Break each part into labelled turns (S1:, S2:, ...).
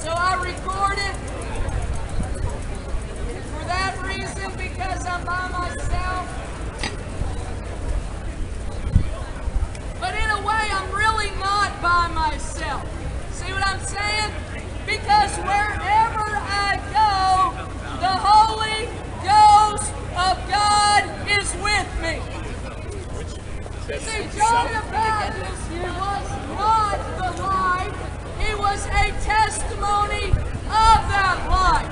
S1: So I record it for that reason, because I'm by myself. But in a way, I'm really not by myself. See what I'm saying? Because wherever I go, the Holy Ghost of God is with me. See, John the Baptist was not the light. He was a testimony of that light.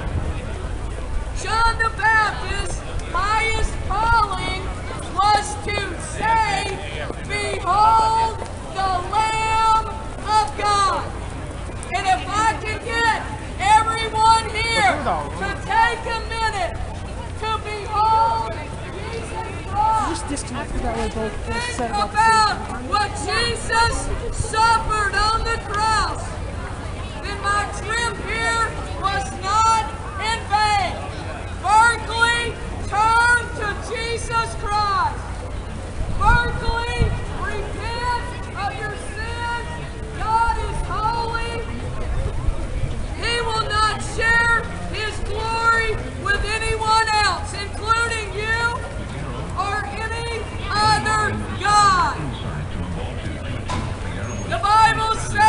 S1: John the Baptist's highest calling was to say, "Behold the Lamb of God." And if I can get everyone here to take a minute to behold Jesus Christ, think about what Jesus suffered on the cross, then my trip here was not in vain. Berkeley, turn to Jesus Christ. Berkeley, repent of your sins. God is holy. He will not share His glory with anyone else, including you or any other God. The Bible says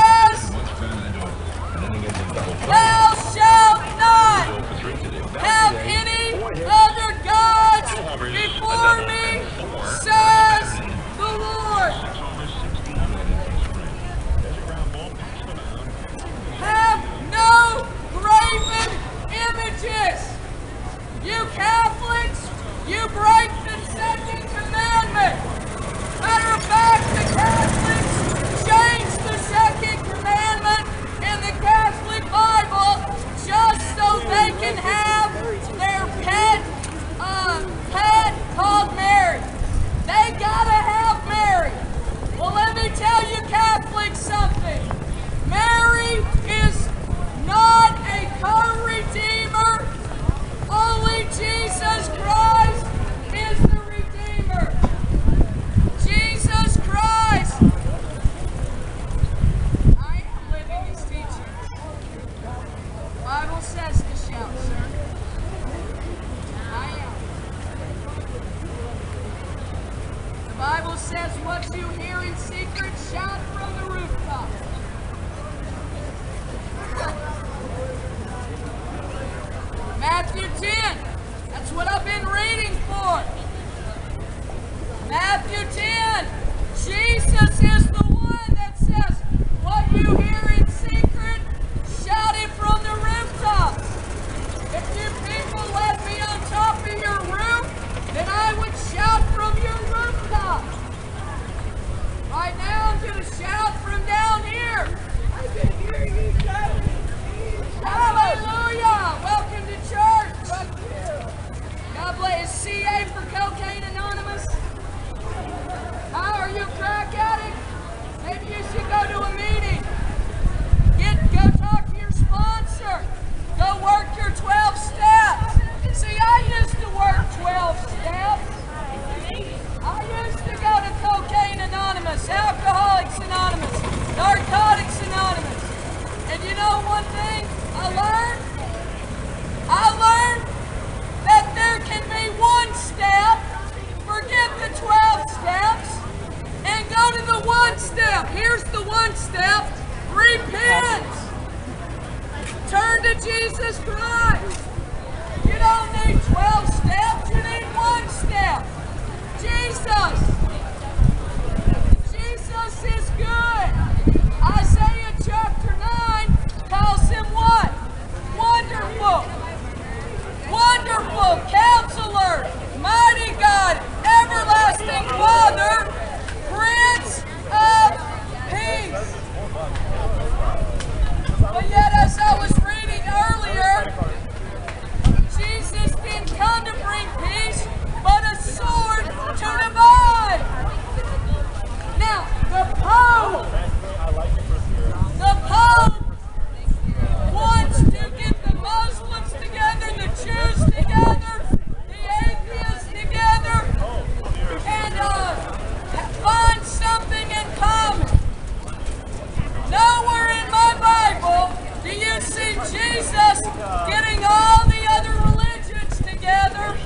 S1: getting all the other religions together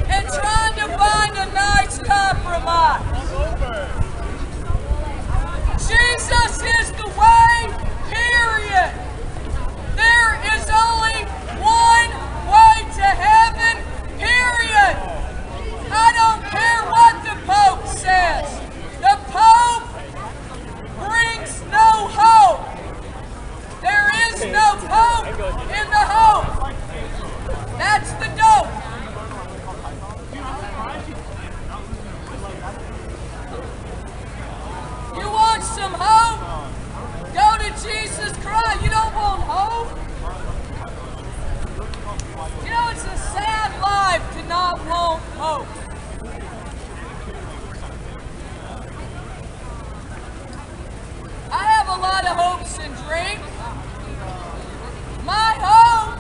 S1: and trying to find a nice compromise. Jesus is the way, period. There is only one way to heaven, period. I don't care what the Pope says. The Pope brings no hope. There is no hope in the hope. That's the dope. You want some hope? Go to Jesus Christ. You don't want hope? You know, it's a sad life to not want hope. I have a lot of hopes and dreams. My hope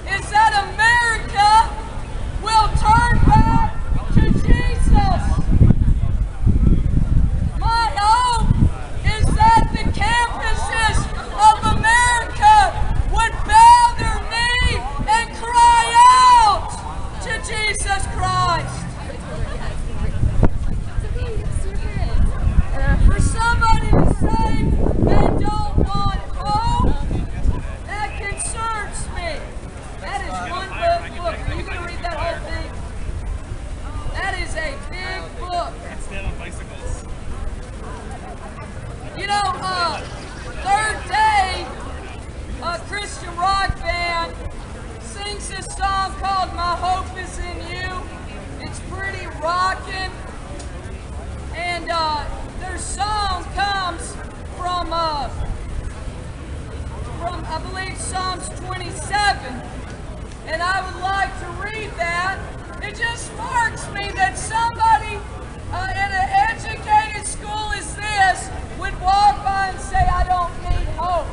S1: is that America will turn back to Jesus. My hope is that the campuses of America would bow their knee and cry out to Jesus Christ. For somebody to say they don't want hope, that concerns me. That is one book. Are you going to read that whole thing? That is a big book.
S2: Stand on bicycles.
S1: You know, Third Day, a Christian rock band, sings a song called My Hope Is in You. It's pretty rockin'. And their song comes from I believe, Psalms 27. And I would like to read that. It just sparks me that somebody in an educated school as this would walk by and say, I don't need hope.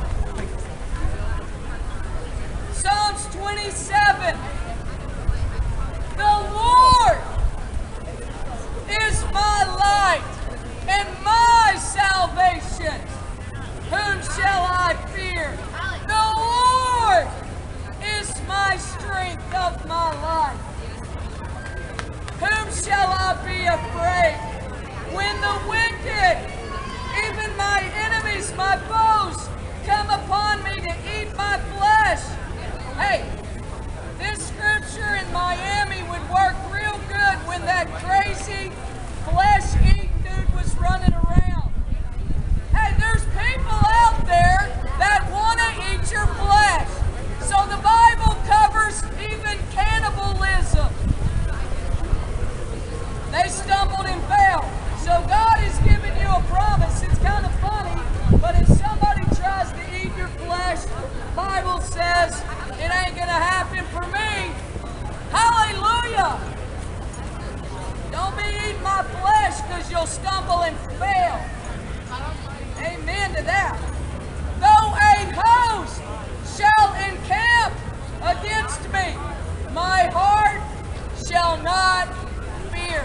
S1: Psalms 27. The Lord is my light and my salvation. Whom shall I fear? The Lord is my strength of my life. Whom shall I be afraid? When the wicked, even my enemies, my foes, come upon me to eat my flesh. Hey, this scripture in Miami would work real good when that crazy flesh-eating dude was running around. Hey, there's people out there that want to eat your flesh. So the Bible covers even cannibalism. They stumbled and fell. So God has given you a promise. It's kind of funny, but if somebody tries to eat your flesh, the Bible says it ain't going to happen for me. Hallelujah! Don't be eating my flesh because you'll stumble and fail. Amen to that. Though a host shall encamp against me, my heart shall not fear.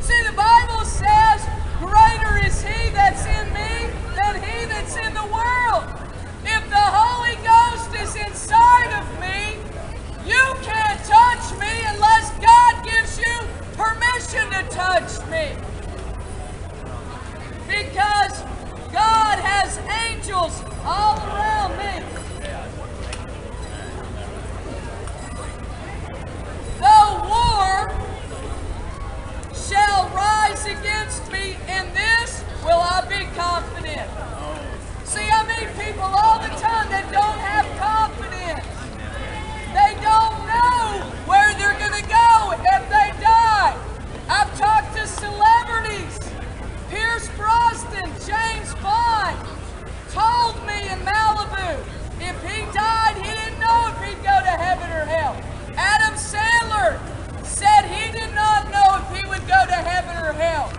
S1: See, the Bible says, greater is he that's in me than he that's in the world. If the Holy Ghost is inside of me, you can't touch me unless God gives you permission to touch me. Because God has angels all around me. Though war shall rise against me, in this will I be confident. See, I meet people all the time that don't have confidence. They don't know where they're going to go if they die. I've talked to celebrities. Pierce Brosnan, James Bond, told me in Malibu, if he died, he didn't know if he'd go to heaven or hell. Adam Sandler said he did not know if he would go to heaven or hell.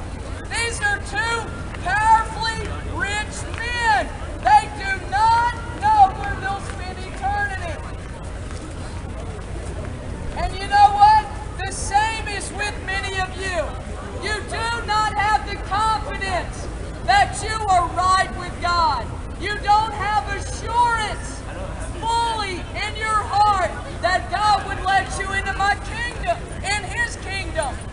S1: These are two powerfully rich men. They do not know where they'll spend eternity. And you know what? The same is with many of you. You do not have the confidence that you are right with God. You don't have assurance fully in your heart that God would let you into my kingdom, in His kingdom.